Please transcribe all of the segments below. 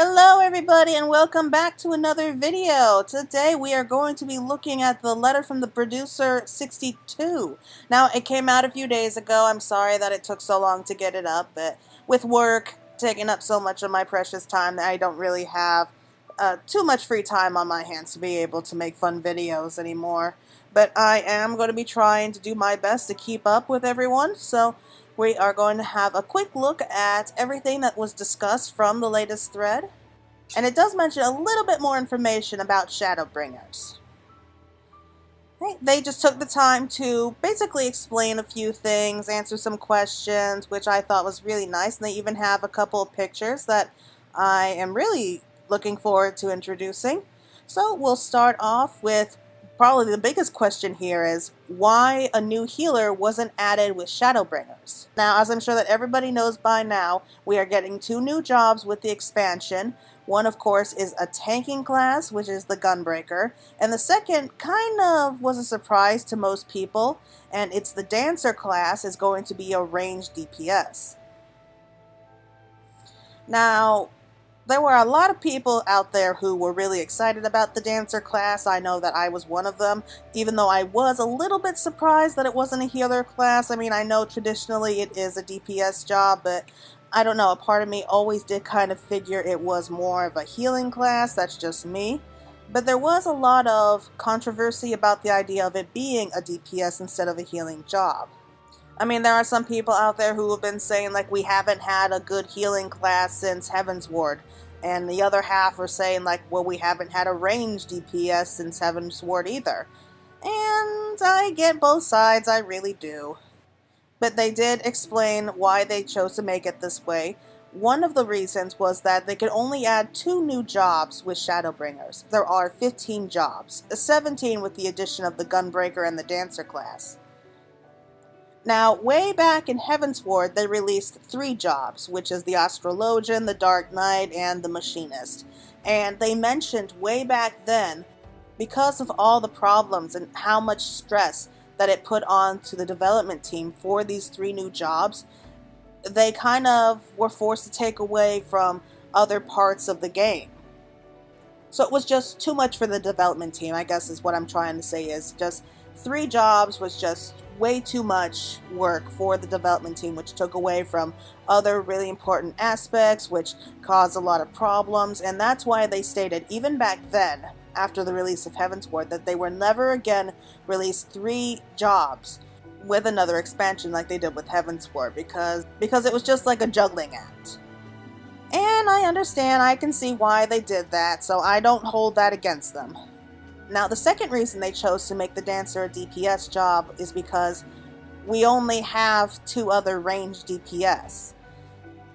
Hello everybody and welcome back to another video. Today we are going to be looking at the letter from the producer 62. Now it came out a few days ago. I'm sorry that it took so long to get it up, but with work taking up so much of my precious time that I don't really have too much free time on my hands to be able to make fun videos anymore. But I am going to be trying to do my best to keep up with everyone, so we are going to have a quick look at everything that was discussed from the latest thread. And it does mention a little bit more information about Shadowbringers. They just took the time to basically explain a few things, answer some questions, which I thought was really nice. And they even have a couple of pictures that I am really looking forward to introducing. So we'll start off with probably the biggest question here is why a new healer wasn't added with Shadowbringers. Now, as I'm sure that everybody knows by now, we are getting 2 new jobs with the expansion. One, of course, is a tanking class, which is the Gunbreaker, and the second kind of was a surprise to most people, and it's the Dancer class is going to be a ranged DPS. Now, there were a lot of people out there who were really excited about the Dancer class. I know that I was one of them, even though I was a little bit surprised that it wasn't a healer class. I mean, I know traditionally it is a DPS job, but I don't know, a part of me always did kind of figure it was more of a healing class. That's just me. But there was a lot of controversy about the idea of it being a DPS instead of a healing job. I mean, there are some people out there who have been saying, like, we haven't had a good healing class since Heavensward. And the other half are saying, like, well, we haven't had a ranged DPS since Heavensward either. And I get both sides, I really do. But they did explain why they chose to make it this way. One of the reasons was that they could only add 2 new jobs with Shadowbringers. There are 15 jobs, 17 with the addition of the Gunbreaker and the Dancer class. Now, way back in Heavensward, they released 3 jobs, which is the Astrologian, the Dark Knight, and the Machinist. And they mentioned way back then, because of all the problems and how much stress that it put on to the development team for these 3 new jobs, they kind of were forced to take away from other parts of the game. So it was just too much for the development team, I guess is what I'm trying to say, is just 3 jobs was just way too much work for the development team, which took away from other really important aspects, which caused a lot of problems. And that's why they stated, even back then, after the release of Heavensward, that they were never again release 3 jobs with another expansion like they did with Heavensward, because it was just like a juggling act. And I understand, I can see why they did that, so I don't hold that against them. Now, the second reason they chose to make the Dancer a DPS job is because we only have 2 other ranged DPS.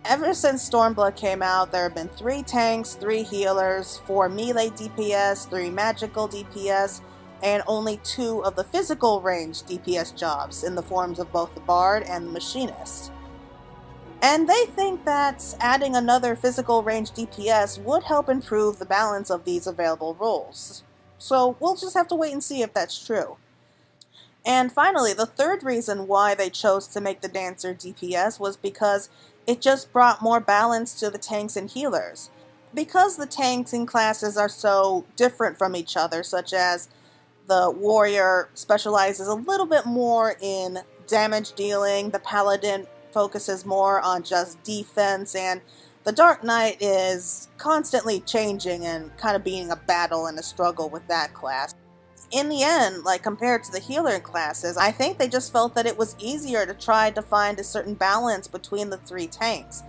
Ever since Stormblood came out, there have been 3 tanks, 3 healers, 4 melee DPS, 3 magical DPS, and only 2 of the physical ranged DPS jobs in the forms of both the Bard and the Machinist. And they think that adding another physical ranged DPS would help improve the balance of these available roles. So we'll just have to wait and see if that's true. And finally, the third reason why they chose to make the Dancer DPS was because it just brought more balance to the tanks and healers. Because the tanks and classes are so different from each other, such as the Warrior specializes a little bit more in damage dealing, the Paladin focuses more on just defense, and the Dark Knight is constantly changing and kind of being a battle and a struggle with that class. In the end, like compared to the healer classes, I think they just felt that it was easier to try to find a certain balance between the 3 tanks.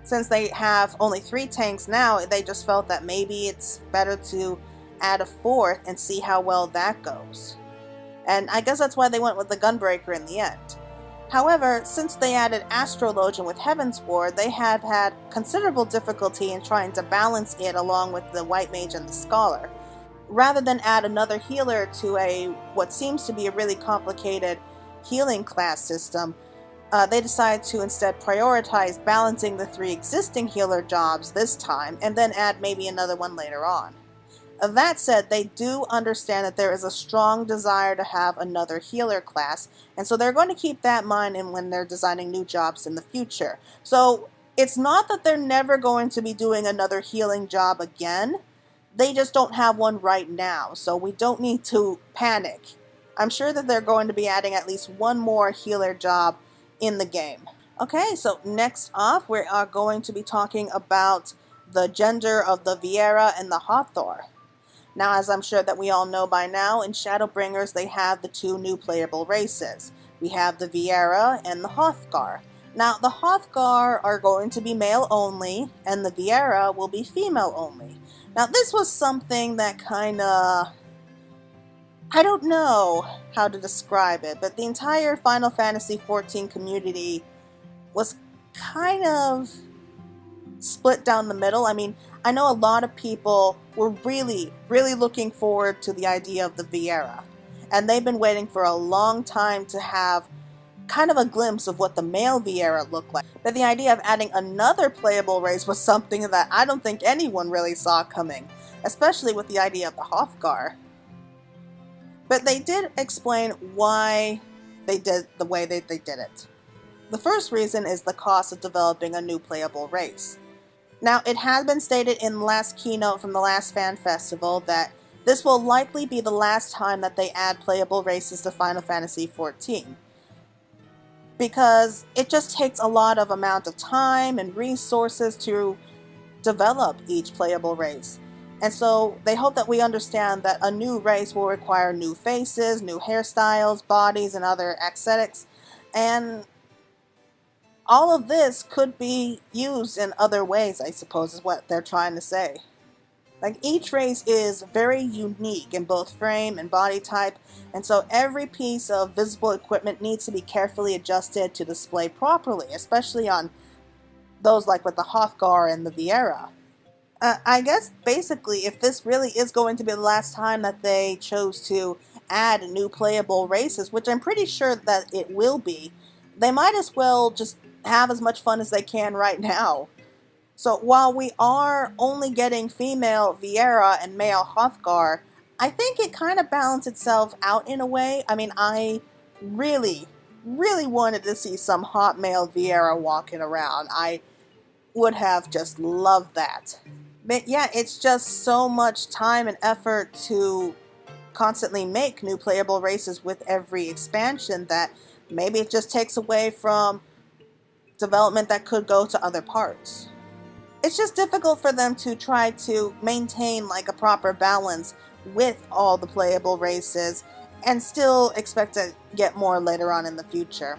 Since they have only 3 tanks now, they just felt that maybe it's better to add a 4th and see how well that goes. And I guess that's why they went with the Gunbreaker in the end. However, since they added Astrologian with Heavensward, they had had considerable difficulty in trying to balance it along with the White Mage and the Scholar. Rather than add another healer to what seems to be a really complicated healing class system, they decided to instead prioritize balancing the 3 existing healer jobs this time, and then add maybe another one later on. That said, they do understand that there is a strong desire to have another healer class, and so they're going to keep that in mind when they're designing new jobs in the future. So It's not that they're never going to be doing another healing job again. They just don't have one right now, so we don't need to panic. I'm sure that they're going to be adding at least one more healer job in the game. Okay, so next off, we are going to be talking about the gender of the Viera and the Hathor. Now, as I'm sure that we all know by now, in Shadowbringers they have the two new playable races. We have the Viera and the Hrothgar. Now, the Hrothgar are going to be male only, and the Viera will be female only. Now, this was something that kinda... I don't know how to describe it, but the entire Final Fantasy XIV community was kind of split down the middle. I mean, I know a lot of people were really looking forward to the idea of the Viera, and they've been waiting for a long time to have kind of a glimpse of what the male Viera looked like. But the idea of adding another playable race was something that I don't think anyone really saw coming, especially with the idea of the Hrothgar. But they did explain why they did the way they did it. The first reason is the cost of developing a new playable race. Now, it has been stated in the last keynote from the last fan festival that this will likely be the last time that they add playable races to Final Fantasy XIV. Because it just takes a lot of amount of time and resources to develop each playable race. And so they hope that we understand that a new race will require new faces, new hairstyles, bodies, and other aesthetics. And all of this could be used in other ways, I suppose, is what they're trying to say. Like, each race is very unique in both frame and body type, and so every piece of visible equipment needs to be carefully adjusted to display properly, especially on those like with the Hrothgar and the Viera. I guess basically, if this really is going to be the last time that they chose to add new playable races, which I'm pretty sure that it will be, they might as well just have as much fun as they can right now. So while we are only getting female Viera and male Hrothgar, I think it kind of balanced itself out in a way. I mean, I really wanted to see some hot male Viera walking around. I would have just loved that. But yeah, it's just so much time and effort to constantly make new playable races with every expansion that maybe it just takes away from development that could go to other parts. It's just difficult for them to try to maintain like a proper balance with all the playable races and still expect to get more later on in the future.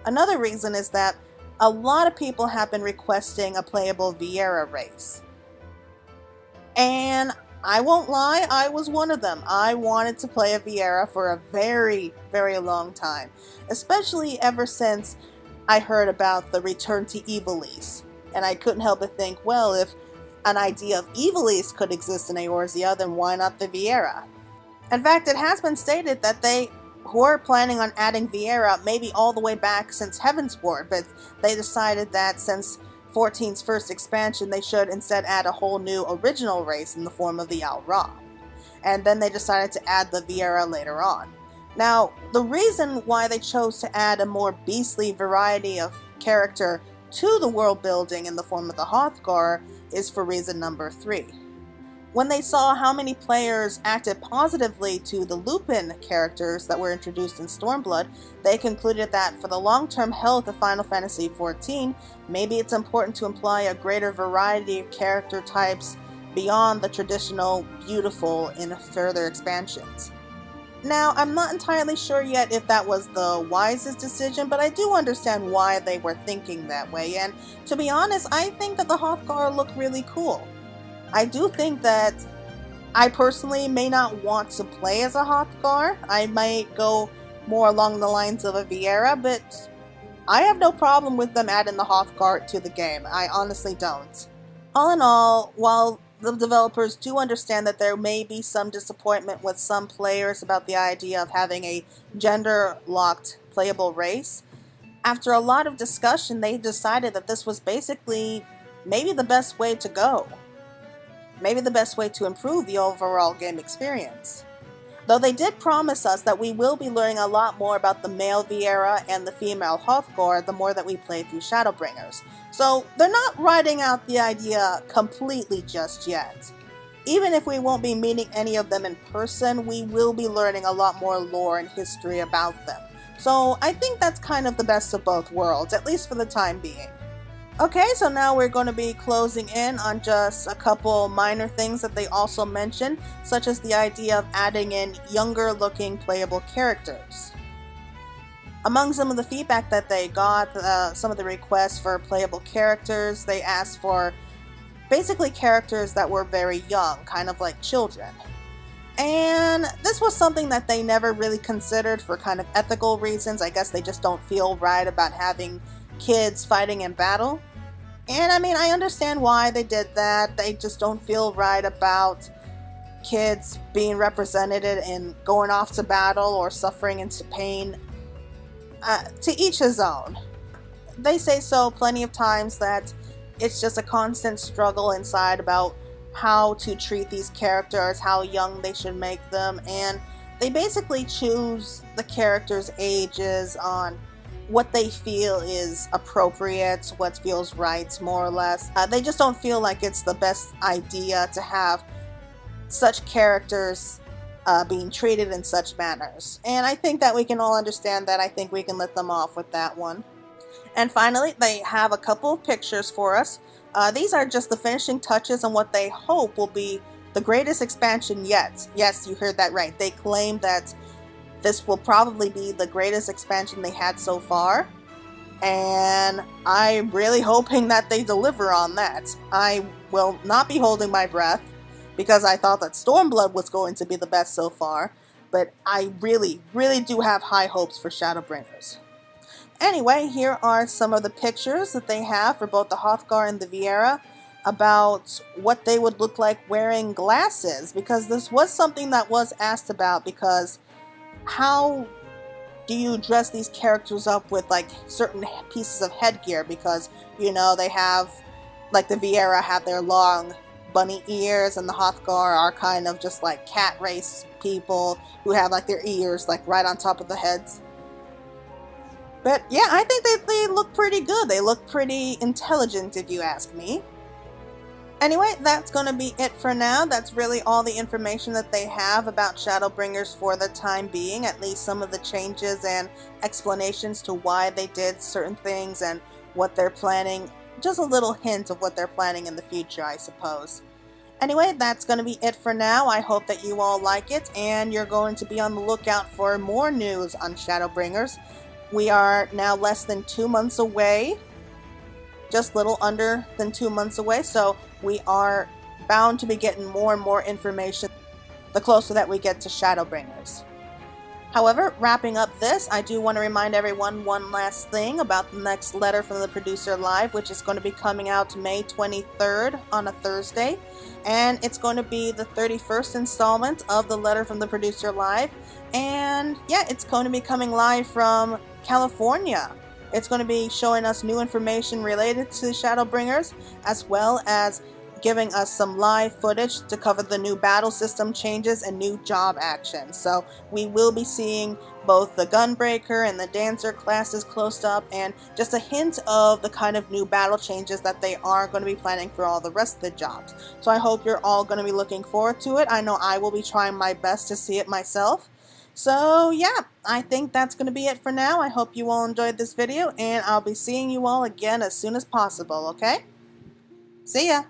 Another reason is that a lot of people have been requesting a playable Viera race. And I won't lie, I was one of them. I wanted to play a Viera for a very long time, especially ever since I heard about the Return to Ivalice. And I couldn't help but think, well, if an idea of Ivalice could exist in Eorzea, then why not the Viera? In fact, it has been stated that they were planning on adding Viera maybe all the way back since Heavensward, but they decided that since 14's first expansion, they should instead add a whole new original race in the form of the Al Ra. And then they decided to add the Viera later on. Now, the reason why they chose to add a more beastly variety of character to the world building in the form of the Hrothgar is for reason number 3. When they saw how many players acted positively to the Lupin characters that were introduced in Stormblood, they concluded that for the long-term health of Final Fantasy XIV, maybe it's important to imply a greater variety of character types beyond the traditional beautiful in further expansions. Now, I'm not entirely sure yet if that was the wisest decision, but I do understand why they were thinking that way, and to be honest, I think that the Hrothgar look really cool. I do think that I personally may not want to play as a Hrothgar. I might go more along the lines of a Viera, but I have no problem with them adding the Hrothgar to the game. I honestly don't. All in all, while the developers do understand that there may be some disappointment with some players about the idea of having a gender-locked playable race, after a lot of discussion, they decided that this was basically maybe the best way to go. Maybe the best way to improve the overall game experience. Though they did promise us that we will be learning a lot more about the male Viera and the female Hrothgar the more that we play through Shadowbringers. So they're not writing out the idea completely just yet. Even if we won't be meeting any of them in person, we will be learning a lot more lore and history about them. So I think that's kind of the best of both worlds, at least for the time being. Okay, so now we're going to be closing in on just a couple minor things that they also mentioned, such as the idea of adding in younger looking playable characters. Among some of the feedback that they got, some of the requests for playable characters, they asked for basically characters that were very young, kind of like children. And this was something that they never really considered for kind of ethical reasons. I guess they just don't feel right about having kids fighting in battle. And I mean, I understand why they did that. They just don't feel right about kids being represented in going off to battle or suffering into pain. To each his own. They say so plenty of times that it's just a constant struggle inside about how to treat these characters, how young they should make them, and they basically choose the characters' ages on what they feel is appropriate, what feels right, more or less. They just don't feel like it's the best idea to have such characters being treated in such manners. And I think that we can all understand that. I think we can let them off with that one. And finally, they have a couple of pictures for us. These are just the finishing touches on what they hope will be the greatest expansion yet. Yes, you heard that right. They claim that this will probably be the greatest expansion they had so far, and I'm really hoping that they deliver on that. I will not be holding my breath, because I thought that Stormblood was going to be the best so far, but I really, really do have high hopes for Shadowbringers. Anyway, here are some of the pictures that they have for both the Hrothgar and the Viera about what they would look like wearing glasses, because this was something that was asked about, because how do you dress these characters up with like certain pieces of headgear? Because, you know, they have, like the Viera have their long bunny ears, and the Hrothgar are kind of just like cat race people who have like their ears like right on top of the heads. But yeah, I think they look pretty good. They look pretty intelligent, if you ask me. Anyway, that's going to be it for now. That's really all the information that they have about Shadowbringers for the time being, at least some of the changes and explanations to why they did certain things and what they're planning. Just a little hint of what they're planning in the future, I suppose. Anyway, that's going to be it for now. I hope that you all like it, and you're going to be on the lookout for more news on Shadowbringers. We are now less than 2 months away. Just little under than 2 months away, so we are bound to be getting more and more information the closer that we get to Shadowbringers. However, wrapping up this, I do want to remind everyone one last thing about the next letter from the producer live, which is going to be coming out May 23rd on a Thursday, and it's going to be the 31st installment of the letter from the producer live, and yeah, it's going to be coming live from California. It's going to be showing us new information related to Shadowbringers, as well as giving us some live footage to cover the new battle system changes and new job actions. So we will be seeing both the Gunbreaker and the Dancer classes close up, and just a hint of the kind of new battle changes that they are going to be planning for all the rest of the jobs. So I hope you're all going to be looking forward to it. I know I will be trying my best to see it myself. So yeah, I think that's going to be it for now. I hope you all enjoyed this video, and I'll be seeing you all again as soon as possible, okay? See ya!